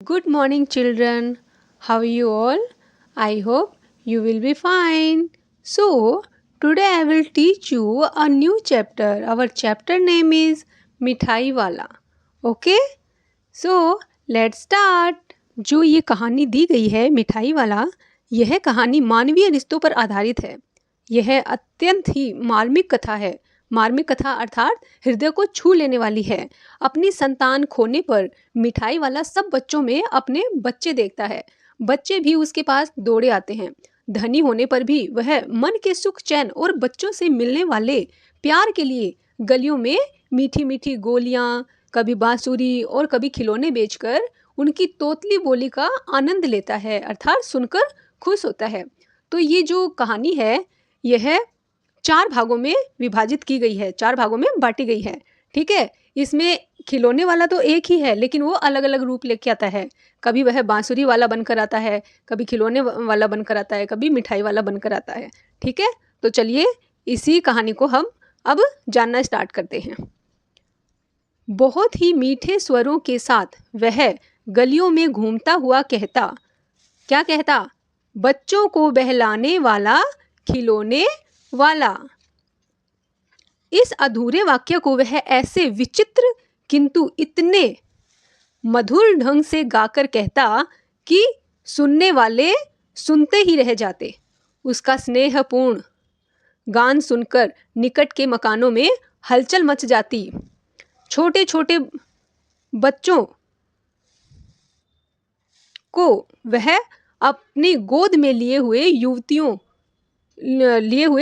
Good morning, children. How are you all? I hope you will be fine. So, today I will teach you a new chapter. Our chapter name is मिठाई वाला. Okay? So, let's start. जो ये कहानी दी गई है मिठाई वाला, यह कहानी मानवीय रिश्तों पर आधारित है. यह अत्यंत ही मार्मिक कथा है. मार्मिक कथा अर्थात हृदय को छू लेने वाली है. अपनी संतान खोने पर मिठाई वाला सब बच्चों में अपने बच्चे देखता है. बच्चे भी उसके पास दौड़े आते हैं. धनी होने पर भी वह मन के सुख चैन और बच्चों से मिलने वाले प्यार के लिए गलियों में मीठी मीठी गोलियां, कभी बांसुरी और कभी खिलौने बेचकर उनकी तोतली बोली का आनंद लेता है, अर्थात सुनकर खुश होता है. तो ये जो कहानी है यह 4 भागों में विभाजित की गई है, 4 भागों में बांटी गई है. ठीक है. इसमें खिलौने वाला तो एक ही है, लेकिन वो अलग अलग रूप लेके आता है. कभी वह बांसुरी वाला बनकर आता है, कभी खिलौने वाला बनकर आता है, कभी मिठाई वाला बनकर आता है. ठीक है. तो चलिए इसी कहानी को हम अब जानना स्टार्ट करते हैं. बहुत ही मीठे स्वरों के साथ वह गलियों में घूमता हुआ कहता. क्या कहता? बच्चों को बहलाने वाला खिलौने वाला. इस अधूरे वाक्य को वह ऐसे विचित्र किंतु इतने मधुर ढंग से गाकर कहता कि सुनने वाले सुनते ही रह जाते. उसका स्नेहपूर्ण गान सुनकर निकट के मकानों में हलचल मच जाती. छोटे छोटे बच्चों को वह अपनी गोद में लिए हुए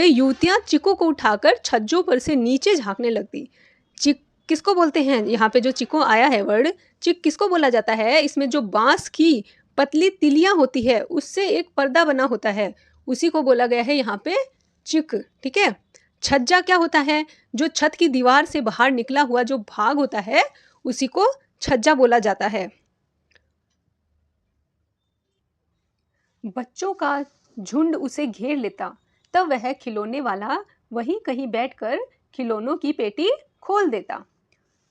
युवतियां चिको को उठाकर छज्जों पर से नीचे झांकने लगती. चिक किसको बोलते हैं? यहाँ पे जो चिको आया है वर्ड, चिक किसको बोला जाता है? इसमें जो बांस की पतली तिलियां होती है उससे एक पर्दा बना होता है, उसी को बोला गया है यहाँ पे चिक. ठीक है. छज्जा क्या होता है? जो छत की दीवार से बाहर निकला हुआ जो भाग होता है उसी को छज्जा बोला जाता है. बच्चों का झुंड उसे घेर लेता. तब वह खिलौने वाला वहीं कहीं बैठकर खिलौनों की पेटी खोल देता.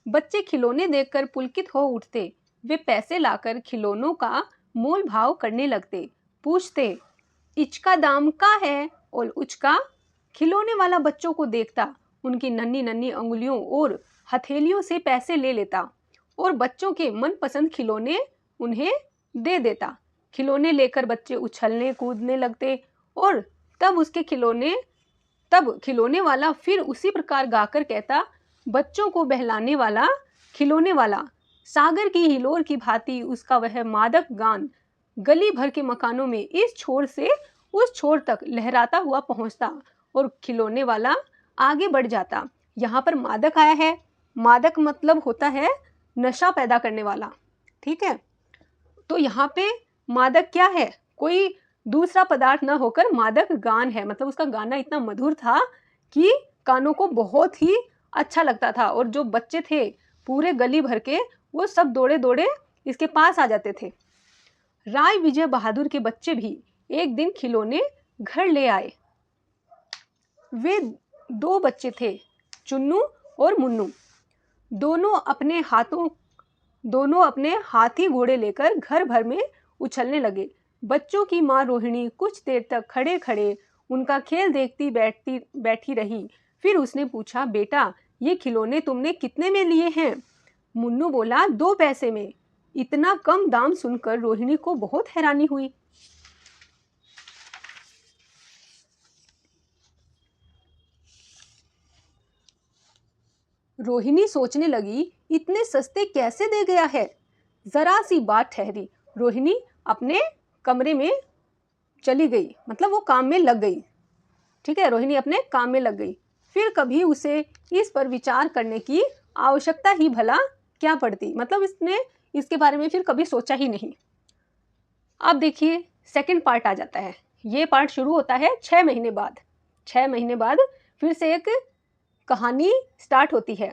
बच्चे खिलौने देखकर पुलकित हो उठते. वे पैसे लाकर खिलौनों का मोल भाव करने लगते. पूछते, इचका दाम का है और उचका? खिलौने वाला बच्चों को देखता, उनकी नन्ही नन्ही अंगुलियों और हथेलियों से पैसे ले लेता और बच्चों के मनपसंद खिलौने उन्हें दे देता. खिलौने लेकर बच्चे उछलने कूदने लगते और तब खिलौने वाला फिर उसी प्रकार गाकर कहता, बच्चों को बहलाने वाला खिलौने वाला. सागर की हिलोर की भांति उसका वह मादक गान गली भर के मकानों में इस छोर से उस छोर तक लहराता हुआ पहुंचता और खिलौने वाला आगे बढ़ जाता. यहाँ पर मादक आया है. मादक मतलब होता है नशा पैदा करने वाला. ठीक है. तो यहाँ पे मादक क्या है? कोई दूसरा पदार्थ ना होकर मादक गान है. मतलब उसका गाना इतना मधुर था कि कानों को बहुत ही अच्छा लगता था और जो बच्चे थे पूरे गली भर के वो सब दौड़े दौड़े इसके पास आ जाते थे. राय विजय बहादुर के बच्चे भी एक दिन खिलौने घर ले आए. वे 2 बच्चे थे, चुन्नू और मुन्नू. दोनों अपने हाथी घोड़े लेकर घर भर में उछलने लगे. बच्चों की माँ रोहिणी कुछ देर तक खड़े खड़े उनका खेल देखती बैठी रही. फिर उसने पूछा, बेटा ये खिलौने तुमने कितने में लिए हैं? मुन्नू बोला, 2 पैसे में. इतना कम दाम सुनकर रोहिणी को बहुत हैरानी हुई. रोहिणी सोचने लगी, इतने सस्ते कैसे दे गया है? जरा सी बात ठहरी. रोहिणी अपने कमरे में चली गई, मतलब वो काम में लग गई. ठीक है. रोहिणी अपने काम में लग गई. फिर कभी उसे इस पर विचार करने की आवश्यकता ही भला क्या पड़ती. मतलब इसने इसके बारे में फिर कभी सोचा ही नहीं. अब देखिए सेकंड पार्ट आ जाता है. ये पार्ट शुरू होता है 6 महीने बाद. 6 महीने बाद फिर से एक कहानी स्टार्ट होती है.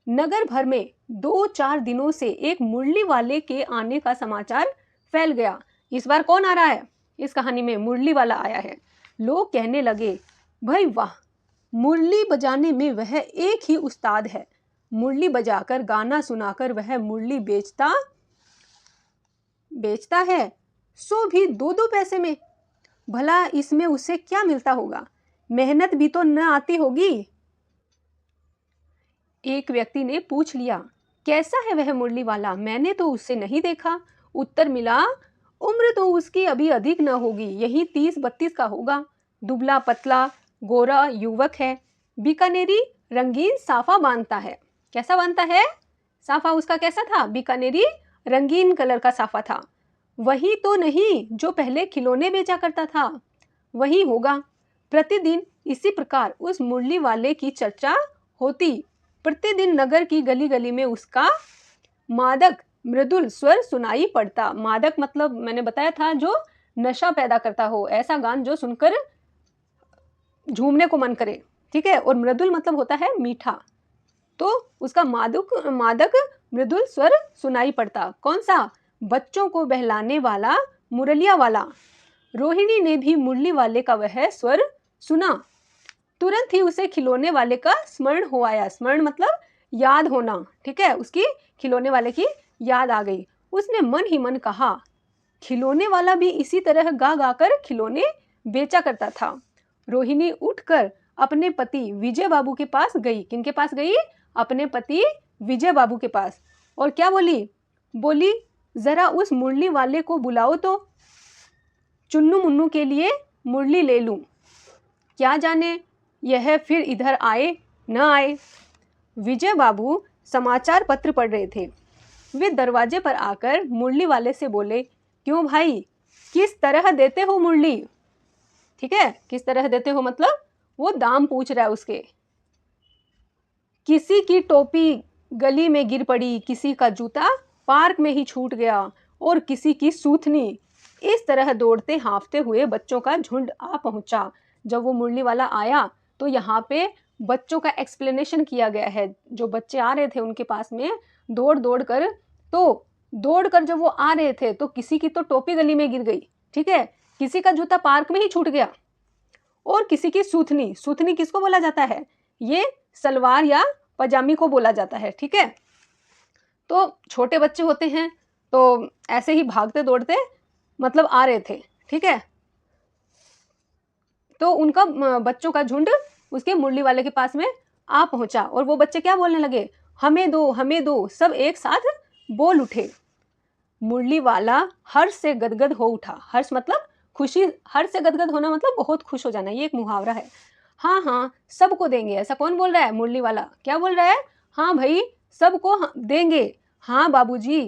नगर भर में 2-4 दिनों से एक मुरली वाले के आने का समाचार फैल गया. इस बार कौन आ रहा है? इस कहानी में मुरली वाला आया है. लोग कहने लगे, भाई वाह, मुरली बजाने में वह एक ही उस्ताद है. मुरली बजाकर गाना सुनाकर वह मुरली बेचता बेचता है, सो भी 2-2 पैसे में। भला इसमें उसे क्या मिलता होगा? मेहनत भी तो न आती होगी। एक व्यक्ति ने पूछ लिया, कैसा है वह मुरली वाला? मैंने तो उसे नहीं देखा। उत्तर मिला, उम्र तो उसकी अभी अधिक न होगी, यही 30-32 का होगा। दुबला पतला गोरा युवक है, बीकानेरी रंगीन साफा बांधता है। कैसा बांधता है? साफा उसका कैसा था? बीकानेरी रंगीन कलर का साफा था। वही तो नहीं जो पहले खिलौने बेचा करता था? वही होगा। प्रतिदिन इसी प्रकार उस मुरली वाले की चर्चा होती। प्रतिदिन नगर की गली गली में उसका मादक मृदुल स्वर सुनाई पड़ता। मादक मतलब मैंने बताया था जो नशा पैदा करता हो, ऐसा गान जो सुनकर झूमने को मन करे, ठीक है। और मृदुल मतलब होता है मीठा, तो उसका मादक मृदुल स्वर सुनाई पड़ता। कौन सा? बच्चों को बहलाने वाला मुरलिया वाला। रोहिणी ने भी मुरली वाले का वह स्वर सुना। तुरंत ही उसे खिलौने वाले का स्मरण हो आया। स्मरण मतलब याद होना, ठीक है। उसकी खिलौने वाले की याद आ गई। उसने मन ही मन कहा, खिलौने वाला भी इसी तरह गा गा कर खिलौने बेचा करता था। रोहिणी उठकर अपने पति विजय बाबू के पास गई। किनके पास गई? अपने पति विजय बाबू के पास। और क्या बोली? बोली, जरा उस मुरली वाले को बुलाओ तो चुन्नू मुन्नू के लिए मुरली ले लूं। क्या जाने यह फिर इधर आए न आए। विजय बाबू समाचार पत्र पढ़ रहे थे। वे दरवाजे पर आकर मुरली वाले से बोले, क्यों भाई, किस तरह देते हो मुरली? ठीक है, किस तरह देते हो मतलब वो दाम पूछ रहा है उसके। किसी की टोपी गली में गिर पड़ी, किसी का जूता पार्क में ही छूट गया और किसी की सूथनी। इस तरह दौड़ते हाँफते हुए बच्चों का झुंड आ पहुंचा। जब वो मुरली वाला आया तो यहाँ पे बच्चों का एक्सप्लेनेशन किया गया है। जो बच्चे आ रहे थे उनके पास में दौड़ दौड़ कर जब वो आ रहे थे तो किसी की तो टोपी गली में गिर गई, ठीक है, किसी का जूता पार्क में ही छूट गया और किसी की सूथनी। सूथनी किसको बोला जाता है? ये सलवार या पजामी को बोला जाता है, ठीक है। तो छोटे बच्चे होते हैं तो ऐसे ही भागते दौड़ते मतलब आ रहे थे, ठीक है। तो उनका बच्चों का झुंड उसके मुरली वाले के पास में आ पहुंचा और वो बच्चे क्या बोलने लगे? हमें दो, हमें दो, सब एक साथ बोल उठे। मुरली वाला हर्ष से गदगद हो उठा। हर्ष मतलब खुशी, हर्ष से गदगद होना मतलब बहुत खुश हो जाना, ये एक मुहावरा है। हाँ हाँ सबको देंगे, ऐसा कौन बोल रहा है? मुरली वाला क्या बोल रहा है? हाँ भाई सबको देंगे। हाँ बाबूजी,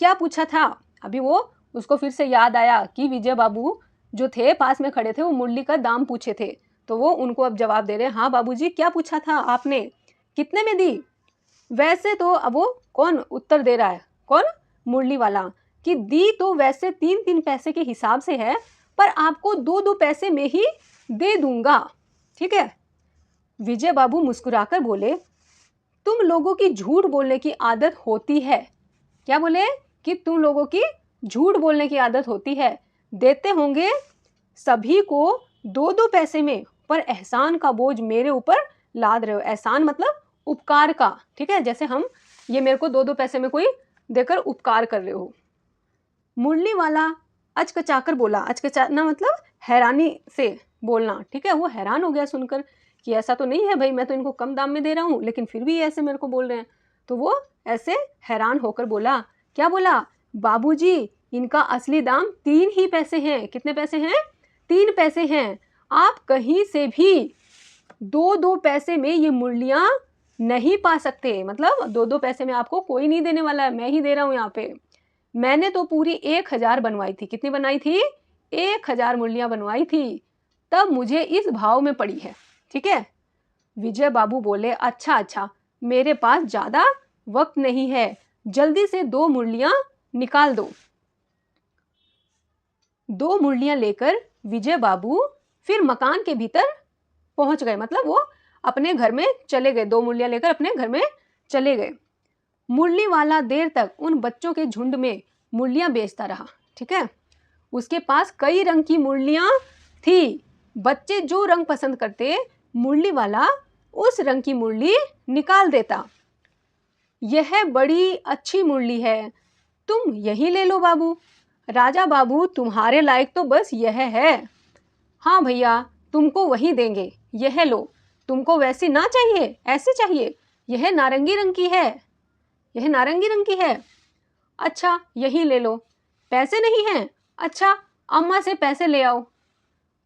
क्या पूछा था? अभी वो उसको फिर से याद आया कि विजय बाबू जो थे पास में खड़े थे वो मुरली का दाम पूछे थे, तो वो उनको अब जवाब दे रहे हैं। हाँ बाबूजी क्या पूछा था आपने? कितने में दी? वैसे तो अब वो कौन उत्तर दे रहा है? कौन? मुरली वाला। कि दी तो वैसे 3-3 पैसे के हिसाब से है, पर आपको 2-2 पैसे में ही दे दूंगा, ठीक है। विजय बाबू मुस्कुराकर बोले, तुम लोगों की झूठ बोलने की आदत होती है। क्या बोले? कि तुम लोगों की झूठ बोलने की आदत होती है। देते होंगे सभी को 2-2 पैसे में, पर एहसान का बोझ मेरे ऊपर लाद रहे हो। एहसान मतलब उपकार का, ठीक है। जैसे हम ये मेरे को 2-2 पैसे में कोई देकर उपकार कर रहे हो। मुरली वाला अचकचाकर बोला। अचकचाना मतलब हैरानी से बोलना, ठीक है। वो हैरान हो गया सुनकर कि ऐसा तो नहीं है भाई, मैं तो इनको कम दाम में दे रहा हूँ लेकिन फिर भी ऐसे मेरे को बोल रहे हैं। तो वो ऐसे हैरान होकर बोला। क्या बोला? बाबूजी इनका असली दाम 3 ही पैसे हैं। कितने पैसे हैं? 3 पैसे हैं। आप कहीं से भी 2-2 पैसे में ये मुरलियां नहीं पा सकते। मतलब 2-2 पैसे में आपको कोई नहीं देने वाला है, मैं ही दे रहा हूँ यहाँ पे। मैंने तो पूरी 1000 बनवाई थी। कितनी बनाई थी? 1000 मुरलियां बनवाई थी, तब मुझे इस भाव में पड़ी है, ठीक है। विजय बाबू बोले, अच्छा अच्छा, मेरे पास ज्यादा वक्त नहीं है, जल्दी से 2 मुरलियां निकाल दो। 2 मुरलियां लेकर विजय बाबू फिर मकान के भीतर पहुंच गए। मतलब वो अपने घर में चले गए। 2 मुरलियां लेकर अपने घर में चले गए। मुरली वाला देर तक उन बच्चों के झुंड में मुरलियां बेचता रहा, ठीक है। उसके पास कई रंग की मुरलियां थी। बच्चे जो रंग पसंद करते, मुरली वाला उस रंग की मुरली निकाल देता। यह बड़ी अच्छी मुरली है, तुम यही ले लो बाबू। राजा बाबू तुम्हारे लायक तो बस यह है। हाँ भैया, तुमको वही देंगे, यह लो। तुमको वैसी ना चाहिए, ऐसी चाहिए, यह नारंगी रंग की है, यह नारंगी रंग की है। अच्छा यही ले लो। पैसे नहीं हैं? अच्छा अम्मा से पैसे ले आओ,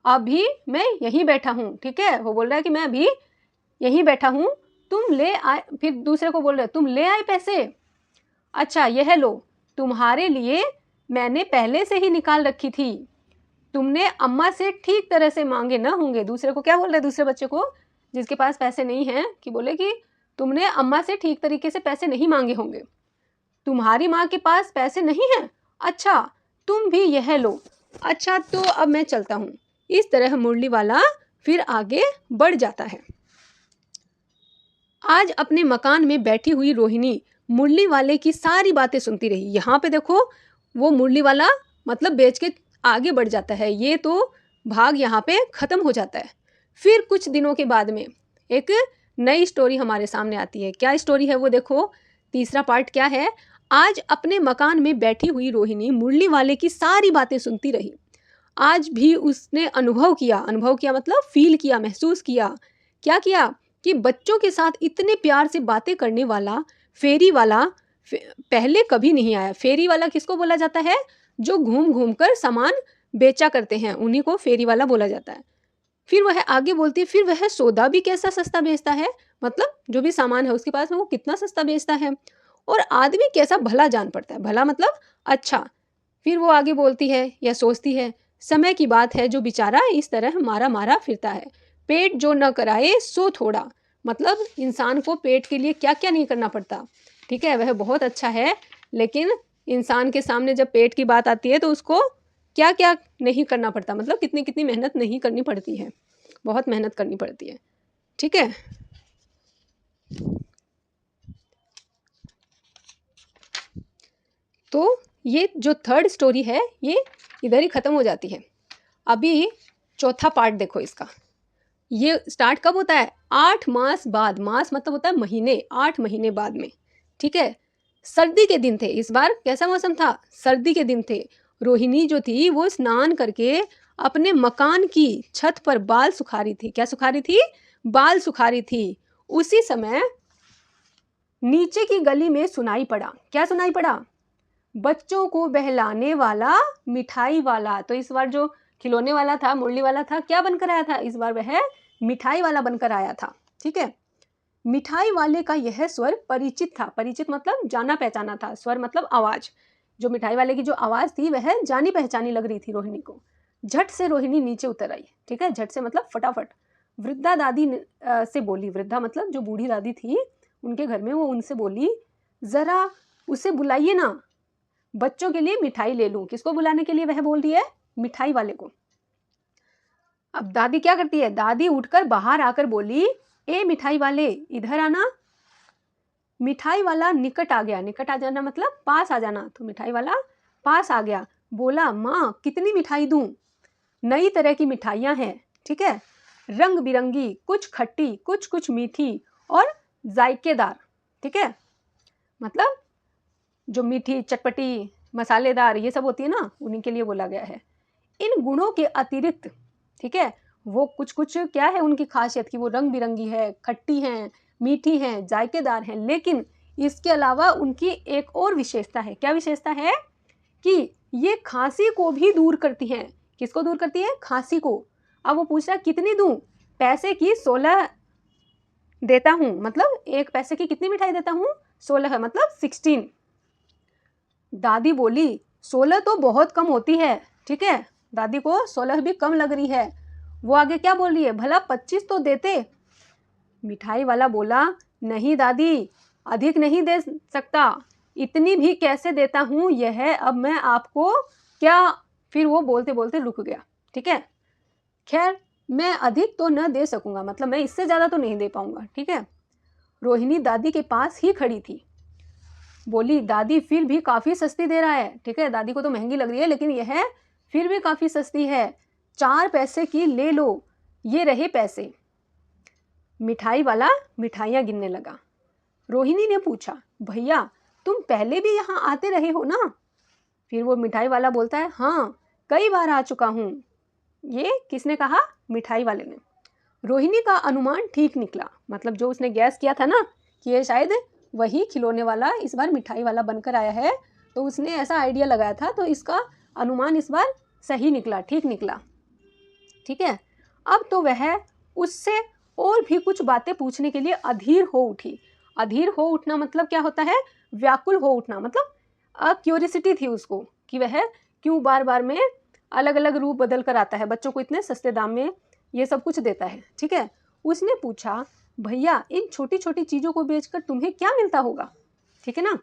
अभी मैं यहीं बैठा हूँ। ठीक है, वो बोल रहा है कि मैं अभी यहीं बैठा हूँ, तुम ले आए। फिर दूसरे को बोल रहे तुम ले आए पैसे। अच्छा यह लो, तुम्हारे लिए मैंने पहले से ही निकाल रखी थी, तुमने अम्मा से ठीक तरह से मांगे ना होंगे। दूसरे को क्या बोल रहे दूसरे बच्चे को जिसके पास पैसे नहीं हैं, कि बोले कि तुमने अम्मा से ठीक तरीके से पैसे नहीं मांगे होंगे, तुम्हारी माँ के पास पैसे नहीं हैं। अच्छा तुम भी यह लो। अच्छा तो अब मैं चलता हूँ। इस तरह मुरली वाला फिर आगे बढ़ जाता है। आज अपने मकान में बैठी हुई रोहिणी मुरली वाले की सारी बातें सुनती रही। यहाँ पे देखो वो मुरली वाला मतलब बेच के आगे बढ़ जाता है। ये तो भाग यहाँ पे खत्म हो जाता है। फिर कुछ दिनों के बाद में एक नई स्टोरी हमारे सामने आती है। क्या स्टोरी है वो देखो। तीसरा पार्ट क्या है। आज अपने मकान में बैठी हुई रोहिणी मुरली वाले की सारी बातें सुनती रही। आज भी उसने अनुभव किया मतलब फील किया, महसूस किया। क्या किया कि बच्चों के साथ इतने प्यार से बातें करने वाला फेरी वाला पहले कभी नहीं आया। फेरी वाला किसको बोला जाता है? जो घूम घूम कर सामान बेचा करते हैं, उन्हीं को फेरी वाला बोला जाता है। फिर वह आगे बोलती है, फिर वह सौदा भी कैसा सस्ता बेचता है, मतलब जो भी सामान है उसके पास में वो कितना सस्ता बेचता है, और आदमी कैसा भला जान पड़ता है। भला मतलब अच्छा। फिर वो आगे बोलती है या सोचती है, समय की बात है जो बेचारा इस तरह मारा मारा फिरता है, पेट जो न कराए सो थोड़ा। मतलब इंसान को पेट के लिए क्या क्या नहीं करना पड़ता। ठीक है, वह बहुत अच्छा है, लेकिन इंसान के सामने जब पेट की बात आती है तो उसको क्या क्या नहीं करना पड़ता, मतलब कितनी कितनी मेहनत नहीं करनी पड़ती है, बहुत मेहनत करनी पड़ती है। ठीक है, तो ये जो थर्ड स्टोरी है ये इधर ही ख़त्म हो जाती है। अभी चौथा पार्ट देखो इसका। ये स्टार्ट कब होता है? 8 मास बाद। मास मतलब होता है महीने, 8 महीने बाद में। ठीक है, सर्दी के दिन थे। इस बार कैसा मौसम था? सर्दी के दिन थे। रोहिणी जो थी वो स्नान करके अपने मकान की छत पर बाल सुखा रही थी। क्या सुखा रही थी? बाल सुखा रही थी। उसी समय नीचे की गली में सुनाई पड़ा। क्या सुनाई पड़ा? बच्चों को बहलाने वाला मिठाई वाला। तो इस बार जो खिलौने वाला था, मुरली वाला था, क्या बनकर आया था? इस बार वह मिठाई वाला बनकर आया था। ठीक है, मिठाई वाले का यह स्वर परिचित था। परिचित मतलब जाना पहचाना था, स्वर मतलब आवाज। जो मिठाई वाले की जो आवाज थी वह जानी पहचानी लग रही थी रोहिणी को। झट से रोहिणी नीचे उतर आई। ठीक है, झट से मतलब फटाफट। वृद्धा दादी से बोली। वृद्धा मतलब जो बूढ़ी दादी थी उनके घर में, वो उनसे बोली, जरा उसे बुलाइए ना, बच्चों के लिए मिठाई ले लूं। किसको बुलाने के लिए वह बोल रही है? मिठाई वाले को। अब दादी क्या करती है? दादी उठकर बाहर आकर बोली, ए मिठाई वाले इधर आना। मिठाई वाला निकट आ गया। निकट आ जाना मतलब पास आ जाना। तो मिठाई वाला पास आ गया, बोला, माँ कितनी मिठाई दूं? नई तरह की मिठाइयाँ हैं। ठीक है, रंग बिरंगी, कुछ खट्टी कुछ कुछ मीठी और जायकेदार। ठीक है, मतलब जो मीठी चटपटी मसालेदार ये सब होती है ना, उन्हीं के लिए बोला गया है। इन गुणों के अतिरिक्त, ठीक है, वो कुछ कुछ क्या है उनकी खासियत कि वो रंग बिरंगी है, खट्टी हैं, मीठी हैं, जायकेदार हैं, लेकिन इसके अलावा उनकी एक और विशेषता है। क्या विशेषता है? कि ये खांसी को भी दूर करती हैं। किसको दूर करती है? खांसी को। अब वो पूछ रहा है कितनी दूं? पैसे की 16 देता हूं। मतलब एक पैसे की कितनी मिठाई देता हूं? 16 मतलब 16। दादी बोली, 16 तो बहुत कम होती है। ठीक है, दादी को 16 भी कम लग रही है। वो आगे क्या बोल रही है? भला 25 तो देते। मिठाई वाला बोला, नहीं दादी, अधिक नहीं दे सकता, इतनी भी कैसे देता हूँ यह अब मैं आपको क्या। फिर वो बोलते बोलते रुक गया। ठीक है, खैर मैं अधिक तो न दे सकूंगा, मतलब मैं इससे ज़्यादा तो नहीं दे पाऊंगा। ठीक है, रोहिणी दादी के पास ही खड़ी थी। बोली, दादी फिर भी काफ़ी सस्ती दे रहा है। ठीक है, दादी को तो महंगी लग रही है, लेकिन यह फिर भी काफ़ी सस्ती है। 4 पैसे की ले लो, ये रहे पैसे। मिठाई वाला मिठाइयाँ गिनने लगा। रोहिणी ने पूछा, भैया तुम पहले भी यहाँ आते रहे हो ना? फिर वो मिठाई वाला बोलता है, हाँ कई बार आ चुका हूँ। ये किसने कहा? मिठाई वाले ने। रोहिणी का अनुमान ठीक निकला, मतलब जो उसने गैस किया था ना कि ये शायद वही खिलौने वाला इस बार मिठाई वाला बनकर आया है, तो उसने ऐसा आइडिया लगाया था, तो इसका अनुमान इस बार सही निकला, ठीक निकला। ठीक है, अब तो वह उससे और भी कुछ बातें पूछने के लिए अधीर हो उठी। अधीर हो उठना मतलब क्या होता है? व्याकुल हो उठना, मतलब क्यूरियोसिटी थी उसको कि वह क्यों बार बार में अलग अलग रूप बदल कर आता है, बच्चों को इतने सस्ते दाम में ये सब कुछ देता है। ठीक है, उसने पूछा, भैया इन छोटी छोटी चीज़ों को बेचकर तुम्हें क्या मिलता होगा? ठीक है ना।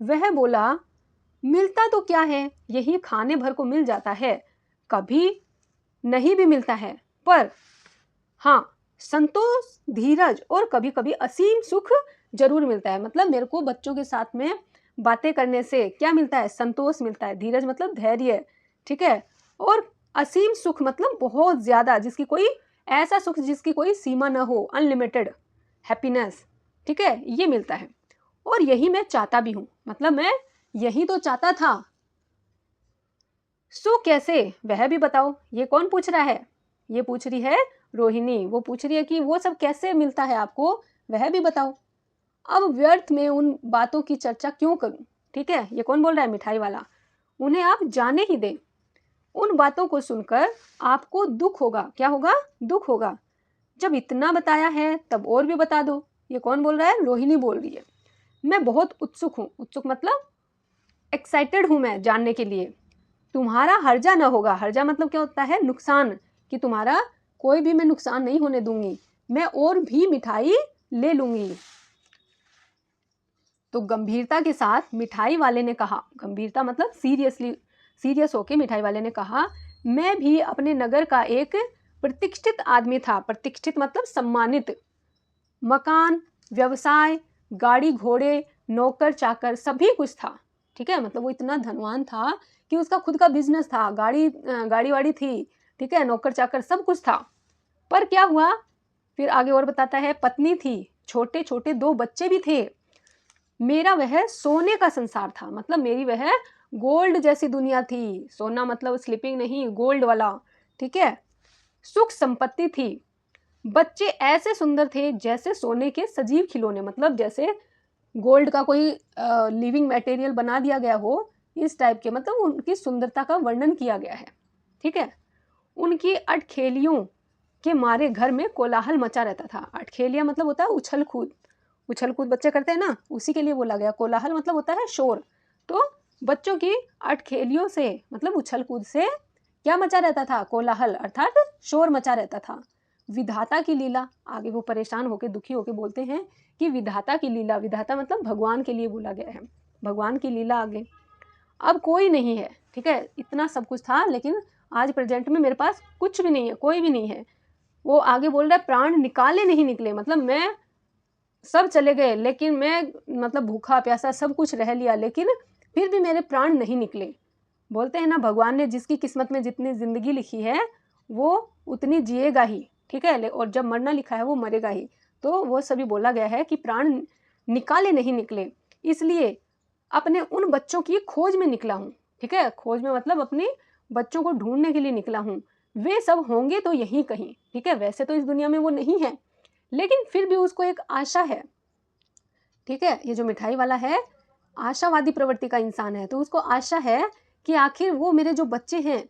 वह बोला, मिलता तो क्या है, यही खाने भर को मिल जाता है, कभी नहीं भी मिलता है, पर हाँ संतोष, धीरज और कभी कभी असीम सुख जरूर मिलता है। मतलब मेरे को बच्चों के साथ में बातें करने से क्या मिलता है? संतोष मिलता है, धीरज मतलब धैर्य, ठीक है, और असीम सुख मतलब बहुत ज़्यादा, जिसकी कोई ऐसा सुख जिसकी कोई सीमा ना हो, अनलिमिटेड हैप्पीनेस, ठीक है, ये मिलता है। और यही मैं चाहता भी हूँ, मतलब मैं यही तो चाहता था। सो कैसे, वह भी बताओ। ये कौन पूछ रहा है? ये पूछ रही है रोहिणी। वो पूछ रही है कि वो सब कैसे मिलता है आपको, वह भी बताओ। अब व्यर्थ में उन बातों की चर्चा क्यों करूं? ठीक है, ये कौन बोल रहा है? मिठाई वाला। उन्हें आप जाने ही दें, उन बातों को सुनकर आपको दुख होगा। क्या होगा? दुख होगा। जब इतना बताया है तब और भी बता दो। ये कौन बोल रहा है? रोहिणी बोल रही है। मैं बहुत उत्सुक हूँ। उत्सुक मतलब एक्साइटेड हूँ मैं जानने के लिए। तुम्हारा हर्जा न होगा। हर्जा मतलब क्या होता है? नुकसान, कि तुम्हारा कोई भी मैं नुकसान नहीं होने दूंगी, मैं और भी मिठाई ले लूंगी। तो गंभीरता के साथ मिठाई वाले ने कहा, गंभीरता मतलब सीरियस होके मिठाई वाले ने कहा, मैं भी अपने नगर का एक प्रतिष्ठित आदमी था। प्रतिष्ठित मतलब सम्मानित। मकान, व्यवसाय, गाड़ी घोड़े, नौकर चाकर सभी कुछ था। ठीक है, मतलब वो इतना धनवान था कि उसका खुद का बिजनेस था, गाड़ी वाड़ी थी, ठीक है, नौकर चाकर सब कुछ था। पर क्या हुआ? फिर आगे और बताता है, पत्नी थी, छोटे छोटे 2 बच्चे भी थे। मेरा वह सोने का संसार था, मतलब मेरी वह गोल्ड जैसी दुनिया थी। सोना मतलब स्लीपिंग नहीं, गोल्ड वाला। ठीक है, सुख संपत्ति थी, बच्चे ऐसे सुंदर थे जैसे सोने के सजीव खिलौने, मतलब जैसे गोल्ड का कोई लिविंग मटेरियल बना दिया गया हो, इस टाइप के, मतलब उनकी सुंदरता का वर्णन किया गया है। ठीक है, उनकी अटखेलियों के मारे घर में कोलाहल मचा रहता था। अटखेलियां मतलब होता है उछल कूद, उछल कूद बच्चे करते हैं ना, उसी के लिए बोला गया। कोलाहल मतलब होता है शोर। तो बच्चों की अटखेलियों से मतलब उछल कूद से क्या मचा रहता था? कोलाहल अर्थात शोर मचा रहता था। विधाता की लीला, आगे वो परेशान होके दुखी होके बोलते हैं कि विधाता की लीला, विधाता मतलब भगवान के लिए बोला गया है, भगवान की लीला आगे अब कोई नहीं है। ठीक है, इतना सब कुछ था लेकिन आज प्रेजेंट में मेरे पास कुछ भी नहीं है, कोई भी नहीं है। वो आगे बोल रहा है, प्राण निकाले नहीं निकले, मतलब मैं सब चले गए, लेकिन मैं मतलब भूखा प्यासा सब कुछ रह लिया, लेकिन फिर भी मेरे प्राण नहीं निकले। बोलते हैं ना, भगवान ने जिसकी किस्मत में जितनी जिंदगी लिखी है वो उतनी जिएगा ही। ठीक है, और जब मरना लिखा है वो मरेगा ही। तो वो सभी बोला गया है कि प्राण निकाले नहीं निकले, इसलिए अपने उन बच्चों की खोज में निकला हूँ। ठीक है, खोज में मतलब अपने बच्चों को ढूंढने के लिए निकला हूँ। वे सब होंगे तो यहीं कहीं। ठीक है, वैसे तो इस दुनिया में वो नहीं है, लेकिन फिर भी उसको एक आशा है। ठीक है, ये जो मिठाई वाला है आशावादी प्रवृत्ति का इंसान है, तो उसको आशा है कि आखिर वो मेरे जो बच्चे हैं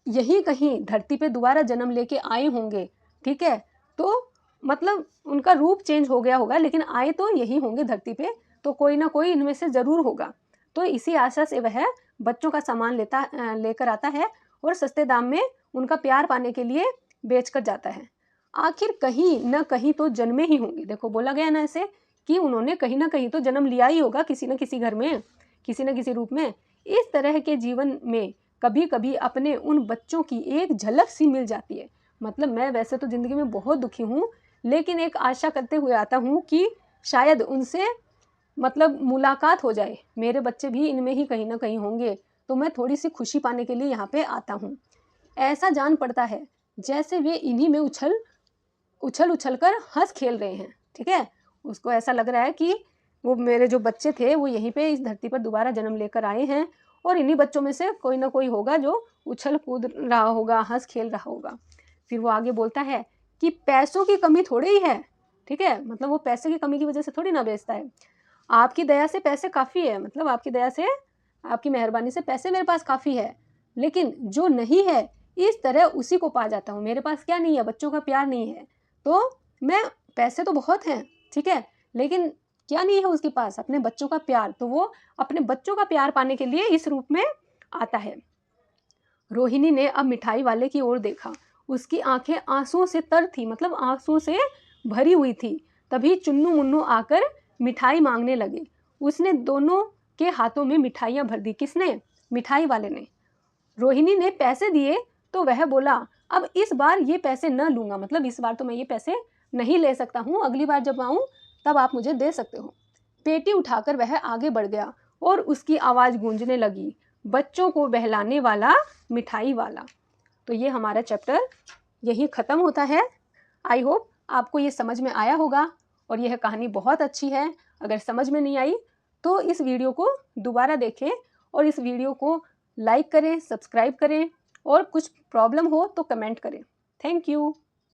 यही कहीं धरती पे दोबारा जन्म लेके आए होंगे। ठीक है, तो मतलब उनका रूप चेंज हो गया होगा, लेकिन आए तो यही होंगे धरती पे, तो कोई ना कोई इनमें से जरूर होगा। तो इसी आशा से वह बच्चों का सामान लेकर आता है और सस्ते दाम में उनका प्यार पाने के लिए बेच कर जाता है। आखिर कहीं न कहीं तो जन्मे ही होंगे। देखो बोला गया ना ऐसे कि उन्होंने कहीं ना कहीं तो जन्म लिया ही होगा, किसी न किसी घर में, किसी न किसी रूप में। इस तरह के जीवन में कभी कभी अपने उन बच्चों की एक झलक सी मिल जाती है। मतलब मैं वैसे तो ज़िंदगी में बहुत दुखी हूँ, लेकिन एक आशा करते हुए आता हूँ कि शायद उनसे मतलब मुलाकात हो जाए, मेरे बच्चे भी इनमें ही कहीं ना कहीं होंगे, तो मैं थोड़ी सी खुशी पाने के लिए यहाँ पे आता हूँ। ऐसा जान पड़ता है जैसे वे इन्हीं में उछल उछल उछल कर हंस खेल रहे हैं। ठीक है, उसको ऐसा लग रहा है कि वो मेरे जो बच्चे थे वो यहीं पे इस धरती पर दोबारा जन्म लेकर आए हैं और इन्हीं बच्चों में से कोई ना कोई होगा जो उछल कूद रहा होगा, हंस खेल रहा होगा। फिर वो आगे बोलता है कि पैसों की कमी थोड़ी ही है, ठीक है, मतलब वो पैसे की कमी की वजह से थोड़ी ना बेचता है। आपकी दया से पैसे काफ़ी है, मतलब आपकी दया से, आपकी मेहरबानी से पैसे मेरे पास काफ़ी है, लेकिन जो नहीं है इस तरह उसी को पा जाता हूँ। मेरे पास क्या नहीं है, बच्चों का प्यार नहीं है, तो मैं, पैसे तो बहुत हैं, ठीक है, लेकिन क्या नहीं है उसके पास, अपने बच्चों का प्यार। तो वो अपने बच्चों का प्यार पाने के लिए इस रूप में आता है। रोहिणी ने अब मिठाई वाले की ओर देखा। उसकी आंखें आंसुओं से तर थी, मतलब आंसुओं से भरी हुई थी। तभी चुन्नू मुन्नू आकर मिठाई मांगने लगे। उसने दोनों के हाथों में मिठाइयाँ भर दी। किसने? मिठाई वाले ने। रोहिणी ने पैसे दिए तो वह बोला, अब इस बार ये पैसे न लूँगा, मतलब इस बार तो मैं ये पैसे नहीं ले सकता हूँ, अगली बार जब आऊँ तब आप मुझे दे सकते हो। पेटी उठाकर वह आगे बढ़ गया और उसकी आवाज़ गूंजने लगी, बच्चों को बहलाने वाला मिठाई वाला। तो ये हमारा चैप्टर यही ख़त्म होता है। आई होप आपको ये समझ में आया होगा और यह कहानी बहुत अच्छी है। अगर समझ में नहीं आई तो इस वीडियो को दोबारा देखें और इस वीडियो को लाइक करें, सब्सक्राइब करें और कुछ प्रॉब्लम हो तो कमेंट करें। Thank you.